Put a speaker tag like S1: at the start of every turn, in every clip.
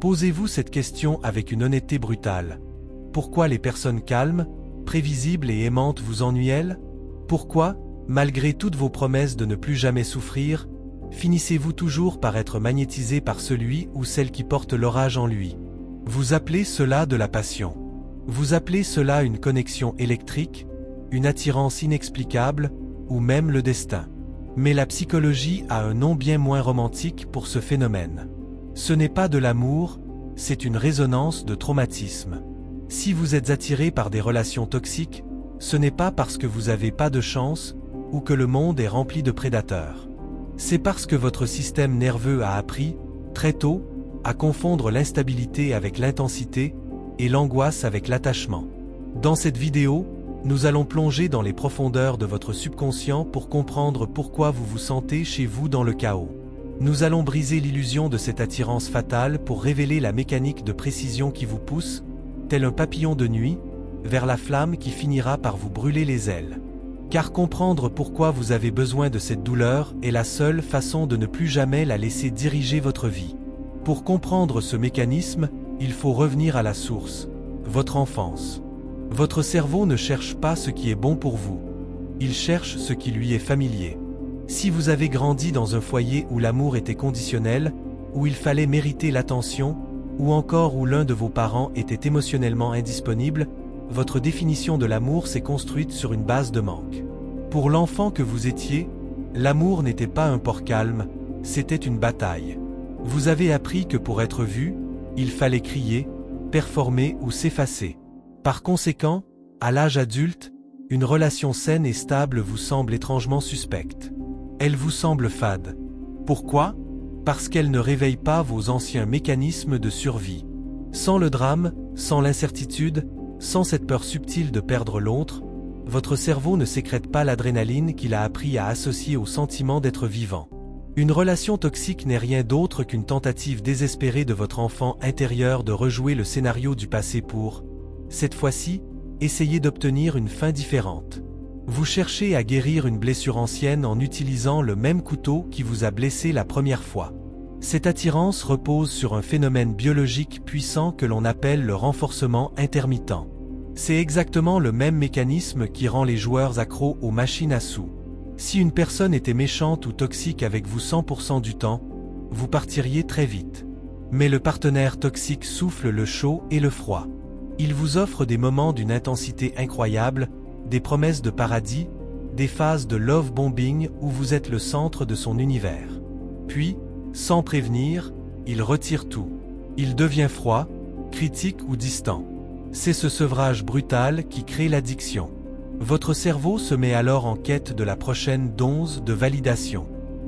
S1: Posez-vous cette question avec une honnêteté brutale. Pourquoi les personnes calmes, prévisibles et aimantes vous ennuient-elles? Pourquoi, malgré toutes vos promesses de ne plus jamais souffrir, finissez-vous toujours par être magnétisé par celui ou celle qui porte l'orage en lui? Vous appelez cela de la passion. Vous appelez cela une connexion électrique, une attirance inexplicable, ou même le destin. Mais la psychologie a un nom bien moins romantique pour ce phénomène. Ce n'est pas de l'amour, c'est une résonance de traumatisme. Si vous êtes attiré par des relations toxiques, ce n'est pas parce que vous n'avez pas de chance, ou que le monde est rempli de prédateurs. C'est parce que votre système nerveux a appris, très tôt, à confondre l'instabilité avec l'intensité, et l'angoisse avec l'attachement. Dans cette vidéo, nous allons plonger dans les profondeurs de votre subconscient pour comprendre pourquoi vous vous sentez chez vous dans le chaos. Nous allons briser l'illusion de cette attirance fatale pour révéler la mécanique de précision qui vous pousse, tel un papillon de nuit, vers la flamme qui finira par vous brûler les ailes. Car comprendre pourquoi vous avez besoin de cette douleur est la seule façon de ne plus jamais la laisser diriger votre vie. Pour comprendre ce mécanisme, il faut revenir à la source, votre enfance. Votre cerveau ne cherche pas ce qui est bon pour vous. Il cherche ce qui lui est familier. Si vous avez grandi dans un foyer où l'amour était conditionnel, où il fallait mériter l'attention, ou encore où l'un de vos parents était émotionnellement indisponible, votre définition de l'amour s'est construite sur une base de manque. Pour l'enfant que vous étiez, l'amour n'était pas un port calme, c'était une bataille. Vous avez appris que pour être vu, il fallait crier, performer ou s'effacer. Par conséquent, à l'âge adulte, une relation saine et stable vous semble étrangement suspecte. Elle vous semble fade. Pourquoi? Parce qu'elle ne réveille pas vos anciens mécanismes de survie. Sans le drame, sans l'incertitude, sans cette peur subtile de perdre l'autre, votre cerveau ne sécrète pas l'adrénaline qu'il a appris à associer au sentiment d'être vivant. Une relation toxique n'est rien d'autre qu'une tentative désespérée de votre enfant intérieur de rejouer le scénario du passé pour, cette fois-ci, essayer d'obtenir une fin différente. Vous cherchez à guérir une blessure ancienne en utilisant le même couteau qui vous a blessé la première fois. Cette attirance repose sur un phénomène biologique puissant que l'on appelle le renforcement intermittent. C'est exactement le même mécanisme qui rend les joueurs accros aux machines à sous. Si une personne était méchante ou toxique avec vous 100% du temps, vous partiriez très vite. Mais le partenaire toxique souffle le chaud et le froid. Il vous offre des moments d'une intensité incroyable, des promesses de paradis, des phases de love bombing où vous êtes le centre de son univers. Puis, sans prévenir, il retire tout. Il devient froid, critique ou distant. C'est ce sevrage brutal qui crée l'addiction. Votre cerveau se met alors en quête de la prochaine dose de validation.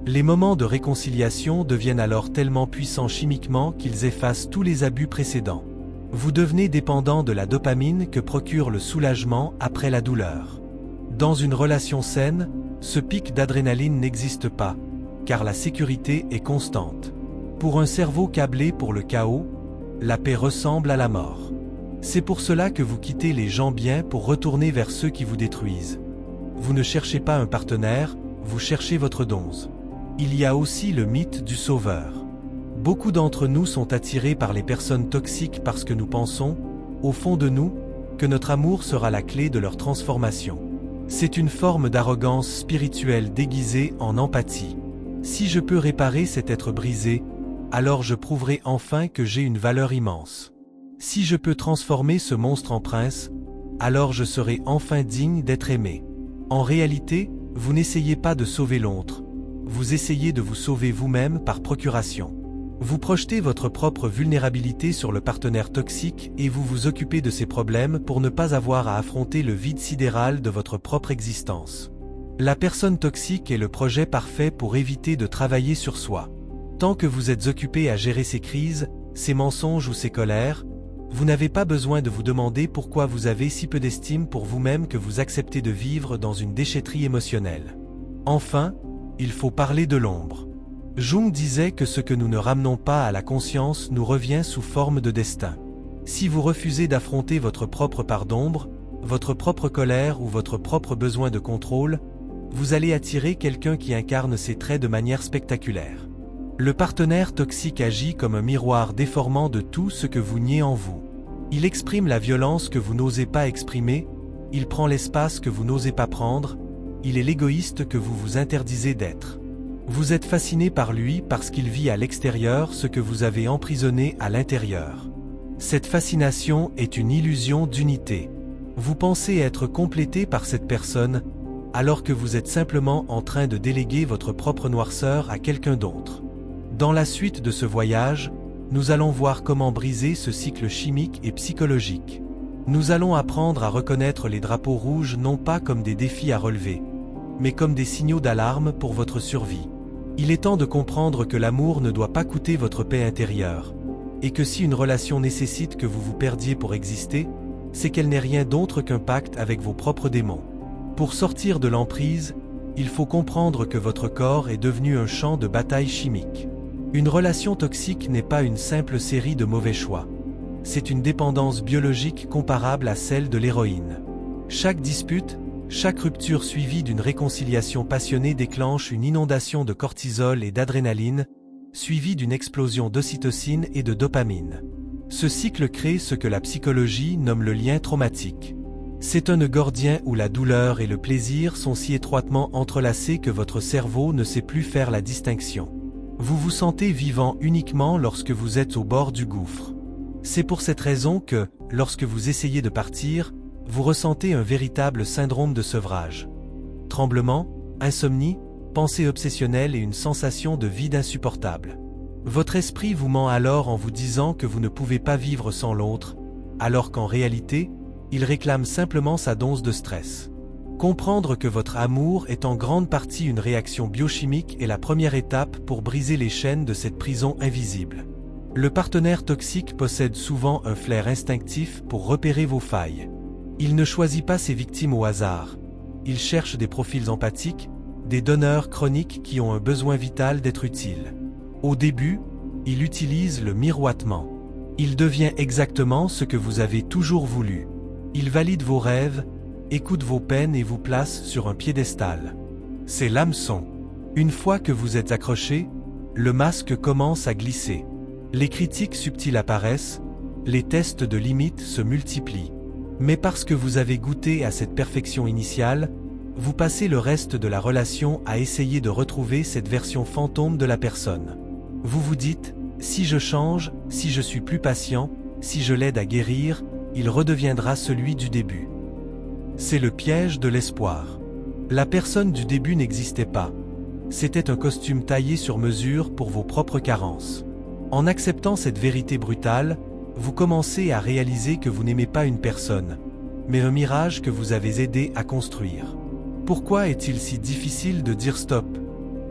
S1: Les moments de réconciliation deviennent alors tellement puissants chimiquement qu'ils effacent tous les abus précédents. Vous devenez dépendant de la dopamine que procure le soulagement après la douleur. Dans une relation saine, ce pic d'adrénaline n'existe pas, car la sécurité est constante. Pour un cerveau câblé pour le chaos, la paix ressemble à la mort. C'est pour cela que vous quittez les gens bien pour retourner vers ceux qui vous détruisent. Vous ne cherchez pas un partenaire, vous cherchez votre donze. Il y a aussi le mythe du sauveur. Beaucoup d'entre nous sont attirés par les personnes toxiques parce que nous pensons, au fond de nous, que notre amour sera la clé de leur transformation. C'est une forme d'arrogance spirituelle déguisée en empathie. Si je peux réparer cet être brisé, alors je prouverai enfin que j'ai une valeur immense. Si je peux transformer ce monstre en prince, alors je serai enfin digne d'être aimé. En réalité, vous n'essayez pas de sauver l'autre, vous essayez de vous sauver vous-même par procuration. Vous projetez votre propre vulnérabilité sur le partenaire toxique et vous vous occupez de ses problèmes pour ne pas avoir à affronter le vide sidéral de votre propre existence. La personne toxique est le projet parfait pour éviter de travailler sur soi. Tant que vous êtes occupé à gérer ses crises, ses mensonges ou ses colères, vous n'avez pas besoin de vous demander pourquoi vous avez si peu d'estime pour vous-même que vous acceptez de vivre dans une déchetterie émotionnelle. Enfin, il faut parler de l'ombre. Jung disait que ce que nous ne ramenons pas à la conscience nous revient sous forme de destin. Si vous refusez d'affronter votre propre part d'ombre, votre propre colère ou votre propre besoin de contrôle, vous allez attirer quelqu'un qui incarne ces traits de manière spectaculaire. Le partenaire toxique agit comme un miroir déformant de tout ce que vous niez en vous. Il exprime la violence que vous n'osez pas exprimer, il prend l'espace que vous n'osez pas prendre, il est l'égoïste que vous vous interdisez d'être. Vous êtes fasciné par lui parce qu'il vit à l'extérieur ce que vous avez emprisonné à l'intérieur. Cette fascination est une illusion d'unité. Vous pensez être complété par cette personne, alors que vous êtes simplement en train de déléguer votre propre noirceur à quelqu'un d'autre. Dans la suite de ce voyage, nous allons voir comment briser ce cycle chimique et psychologique. Nous allons apprendre à reconnaître les drapeaux rouges non pas comme des défis à relever, mais comme des signaux d'alarme pour votre survie. Il est temps de comprendre que l'amour ne doit pas coûter votre paix intérieure, et que si une relation nécessite que vous vous perdiez pour exister, c'est qu'elle n'est rien d'autre qu'un pacte avec vos propres démons. Pour sortir de l'emprise, il faut comprendre que votre corps est devenu un champ de bataille chimique. Une relation toxique n'est pas une simple série de mauvais choix. C'est une dépendance biologique comparable à celle de l'héroïne. Chaque dispute, chaque rupture suivie d'une réconciliation passionnée déclenche une inondation de cortisol et d'adrénaline, suivie d'une explosion d'ocytocine et de dopamine. Ce cycle crée ce que la psychologie nomme le lien traumatique. C'est un nœud gordien où la douleur et le plaisir sont si étroitement entrelacés que votre cerveau ne sait plus faire la distinction. Vous vous sentez vivant uniquement lorsque vous êtes au bord du gouffre. C'est pour cette raison que, lorsque vous essayez de partir, vous ressentez un véritable syndrome de sevrage. Tremblements, insomnie, pensées obsessionnelles et une sensation de vide insupportable. Votre esprit vous ment alors en vous disant que vous ne pouvez pas vivre sans l'autre, alors qu'en réalité, il réclame simplement sa dose de stress. Comprendre que votre amour est en grande partie une réaction biochimique est la première étape pour briser les chaînes de cette prison invisible. Le partenaire toxique possède souvent un flair instinctif pour repérer vos failles. Il ne choisit pas ses victimes au hasard. Il cherche des profils empathiques, des donneurs chroniques qui ont un besoin vital d'être utiles. Au début, il utilise le miroitement. Il devient exactement ce que vous avez toujours voulu. Il valide vos rêves, écoute vos peines et vous place sur un piédestal. C'est l'hameçon. Une fois que vous êtes accroché, le masque commence à glisser. Les critiques subtiles apparaissent, les tests de limite se multiplient. Mais parce que vous avez goûté à cette perfection initiale, vous passez le reste de la relation à essayer de retrouver cette version fantôme de la personne. Vous vous dites, si je change, si je suis plus patient, si je l'aide à guérir, il redeviendra celui du début. C'est le piège de l'espoir. La personne du début n'existait pas. C'était un costume taillé sur mesure pour vos propres carences. En acceptant cette vérité brutale, vous commencez à réaliser que vous n'aimez pas une personne, mais un mirage que vous avez aidé à construire. Pourquoi est-il si difficile de dire stop?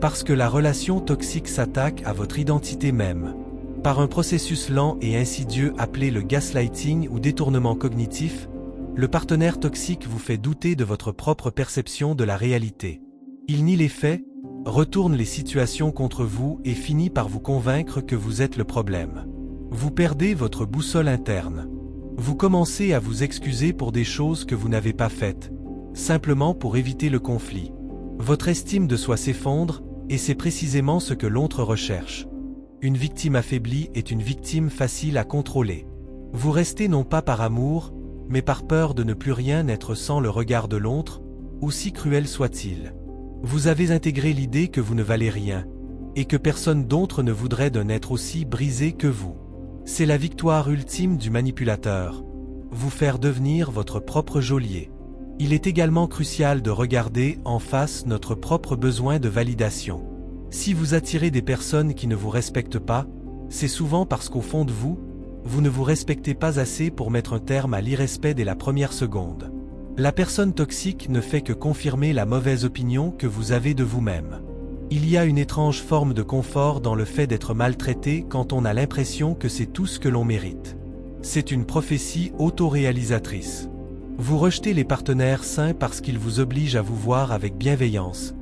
S1: Parce que la relation toxique s'attaque à votre identité même. Par un processus lent et insidieux appelé le gaslighting ou détournement cognitif, le partenaire toxique vous fait douter de votre propre perception de la réalité. Il nie les faits, retourne les situations contre vous et finit par vous convaincre que vous êtes le problème. Vous perdez votre boussole interne. Vous commencez à vous excuser pour des choses que vous n'avez pas faites, simplement pour éviter le conflit. Votre estime de soi s'effondre, et c'est précisément ce que l'autre recherche. Une victime affaiblie est une victime facile à contrôler. Vous restez non pas par amour, mais par peur de ne plus rien être sans le regard de l'autre, aussi cruel soit-il. Vous avez intégré l'idée que vous ne valez rien, et que personne d'autre ne voudrait d'un être aussi brisé que vous. C'est la victoire ultime du manipulateur. Vous faire devenir votre propre geôlier. Il est également crucial de regarder en face notre propre besoin de validation. Si vous attirez des personnes qui ne vous respectent pas, c'est souvent parce qu'au fond de vous, vous ne vous respectez pas assez pour mettre un terme à l'irrespect dès la première seconde. La personne toxique ne fait que confirmer la mauvaise opinion que vous avez de vous-même. Il y a une étrange forme de confort dans le fait d'être maltraité quand on a l'impression que c'est tout ce que l'on mérite. C'est une prophétie autoréalisatrice. Vous rejetez les partenaires sains parce qu'ils vous obligent à vous voir avec bienveillance.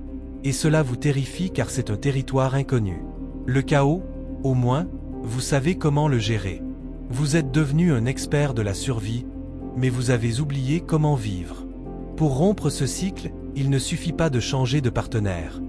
S1: Et cela vous terrifie car c'est un territoire inconnu. Le chaos, au moins, vous savez comment le gérer. Vous êtes devenu un expert de la survie, mais vous avez oublié comment vivre. Pour rompre ce cycle, il ne suffit pas de changer de partenaire.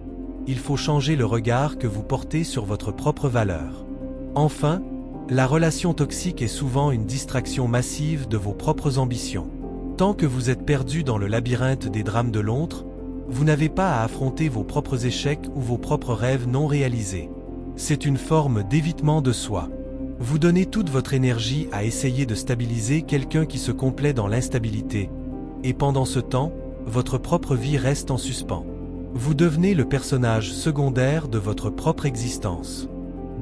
S1: il faut changer le regard que vous portez sur votre propre valeur. Enfin, la relation toxique est souvent une distraction massive de vos propres ambitions. Tant que vous êtes perdu dans le labyrinthe des drames de l'autre, vous n'avez pas à affronter vos propres échecs ou vos propres rêves non réalisés. C'est une forme d'évitement de soi. Vous donnez toute votre énergie à essayer de stabiliser quelqu'un qui se complaît dans l'instabilité, et pendant ce temps, votre propre vie reste en suspens. Vous devenez le personnage secondaire de votre propre existence.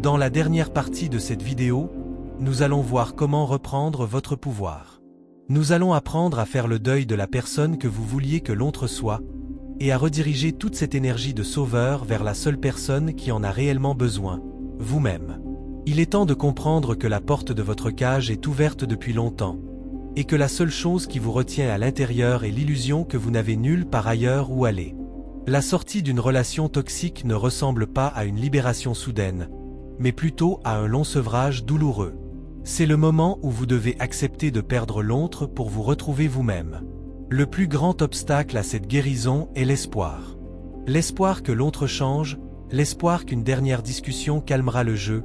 S1: Dans la dernière partie de cette vidéo, nous allons voir comment reprendre votre pouvoir. Nous allons apprendre à faire le deuil de la personne que vous vouliez que l'autre soit, et à rediriger toute cette énergie de sauveur vers la seule personne qui en a réellement besoin, vous-même. Il est temps de comprendre que la porte de votre cage est ouverte depuis longtemps, et que la seule chose qui vous retient à l'intérieur est l'illusion que vous n'avez nulle part ailleurs où aller. La sortie d'une relation toxique ne ressemble pas à une libération soudaine, mais plutôt à un long sevrage douloureux. C'est le moment où vous devez accepter de perdre l'autre pour vous retrouver vous-même. Le plus grand obstacle à cette guérison est l'espoir. L'espoir que l'autre change, l'espoir qu'une dernière discussion calmera le jeu,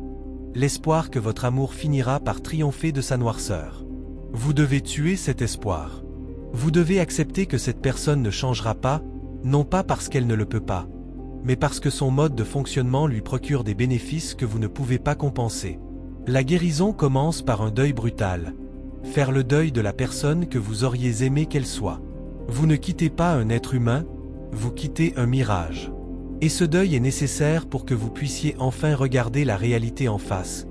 S1: l'espoir que votre amour finira par triompher de sa noirceur. Vous devez tuer cet espoir. Vous devez accepter que cette personne ne changera pas, non pas parce qu'elle ne le peut pas, mais parce que son mode de fonctionnement lui procure des bénéfices que vous ne pouvez pas compenser. La guérison commence par un deuil brutal. Faire le deuil de la personne que vous auriez aimé qu'elle soit. Vous ne quittez pas un être humain, vous quittez un mirage. Et ce deuil est nécessaire pour que vous puissiez enfin regarder la réalité en face.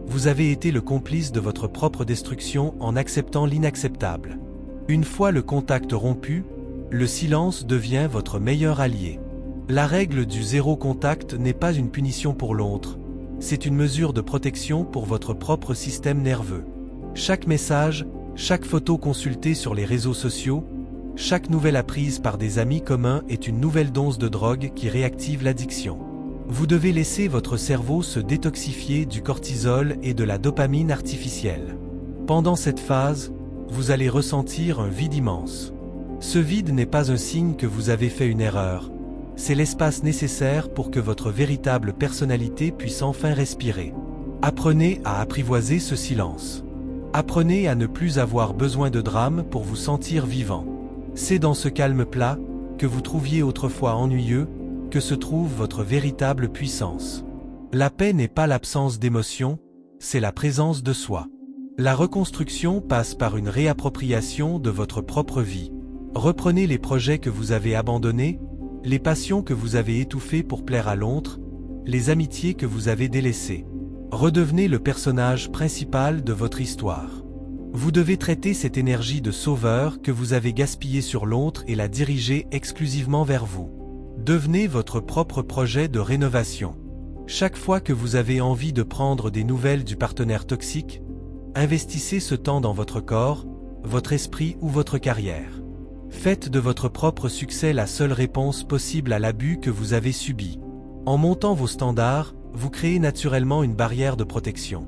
S1: Vous avez été le complice de votre propre destruction en acceptant l'inacceptable. Une fois le contact rompu, le silence devient votre meilleur allié. La règle du zéro contact n'est pas une punition pour l'autre, c'est une mesure de protection pour votre propre système nerveux. Chaque message, chaque photo consultée sur les réseaux sociaux, chaque nouvelle apprise par des amis communs est une nouvelle dose de drogue qui réactive l'addiction. Vous devez laisser votre cerveau se détoxifier du cortisol et de la dopamine artificielle. Pendant cette phase, vous allez ressentir un vide immense. Ce vide n'est pas un signe que vous avez fait une erreur. C'est l'espace nécessaire pour que votre véritable personnalité puisse enfin respirer. Apprenez à apprivoiser ce silence. Apprenez à ne plus avoir besoin de drame pour vous sentir vivant. C'est dans ce calme plat, que vous trouviez autrefois ennuyeux, que se trouve votre véritable puissance. La paix n'est pas l'absence d'émotion, c'est la présence de soi. La reconstruction passe par une réappropriation de votre propre vie. Reprenez les projets que vous avez abandonnés, les passions que vous avez étouffées pour plaire à l'autre, les amitiés que vous avez délaissées. Redevenez le personnage principal de votre histoire. Vous devez traiter cette énergie de sauveur que vous avez gaspillée sur l'autre et la diriger exclusivement vers vous. Devenez votre propre projet de rénovation. Chaque fois que vous avez envie de prendre des nouvelles du partenaire toxique, investissez ce temps dans votre corps, votre esprit ou votre carrière. Faites de votre propre succès la seule réponse possible à l'abus que vous avez subi. En montant vos standards, vous créez naturellement une barrière de protection.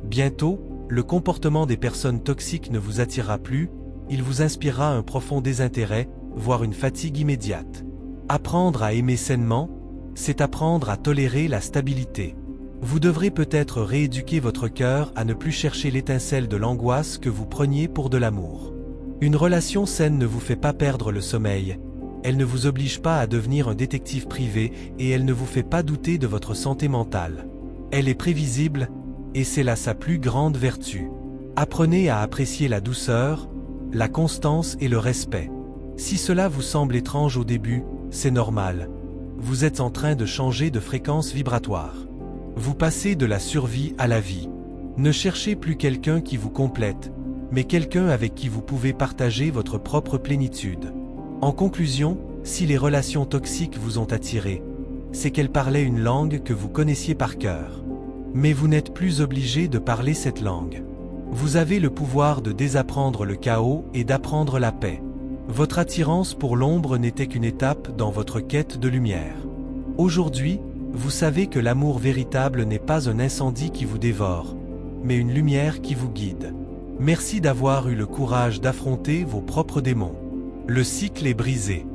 S1: Bientôt, le comportement des personnes toxiques ne vous attirera plus, il vous inspirera un profond désintérêt, voire une fatigue immédiate. Apprendre à aimer sainement, c'est apprendre à tolérer la stabilité. Vous devrez peut-être rééduquer votre cœur à ne plus chercher l'étincelle de l'angoisse que vous preniez pour de l'amour. Une relation saine ne vous fait pas perdre le sommeil. Elle ne vous oblige pas à devenir un détective privé et elle ne vous fait pas douter de votre santé mentale. Elle est prévisible, et c'est là sa plus grande vertu. Apprenez à apprécier la douceur, la constance et le respect. Si cela vous semble étrange au début, c'est normal. Vous êtes en train de changer de fréquence vibratoire. Vous passez de la survie à la vie. Ne cherchez plus quelqu'un qui vous complète, mais quelqu'un avec qui vous pouvez partager votre propre plénitude. En conclusion, si les relations toxiques vous ont attiré, c'est qu'elles parlaient une langue que vous connaissiez par cœur. Mais vous n'êtes plus obligé de parler cette langue. Vous avez le pouvoir de désapprendre le chaos et d'apprendre la paix. Votre attirance pour l'ombre n'était qu'une étape dans votre quête de lumière. Aujourd'hui, vous savez que l'amour véritable n'est pas un incendie qui vous dévore, mais une lumière qui vous guide. Merci d'avoir eu le courage d'affronter vos propres démons. Le cycle est brisé.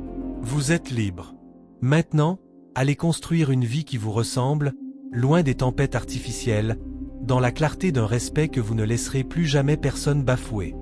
S1: Vous êtes libre. Maintenant, Allez construire une vie qui vous ressemble, loin des tempêtes artificielles, dans la clarté d'un respect que vous ne laisserez plus jamais personne bafouer.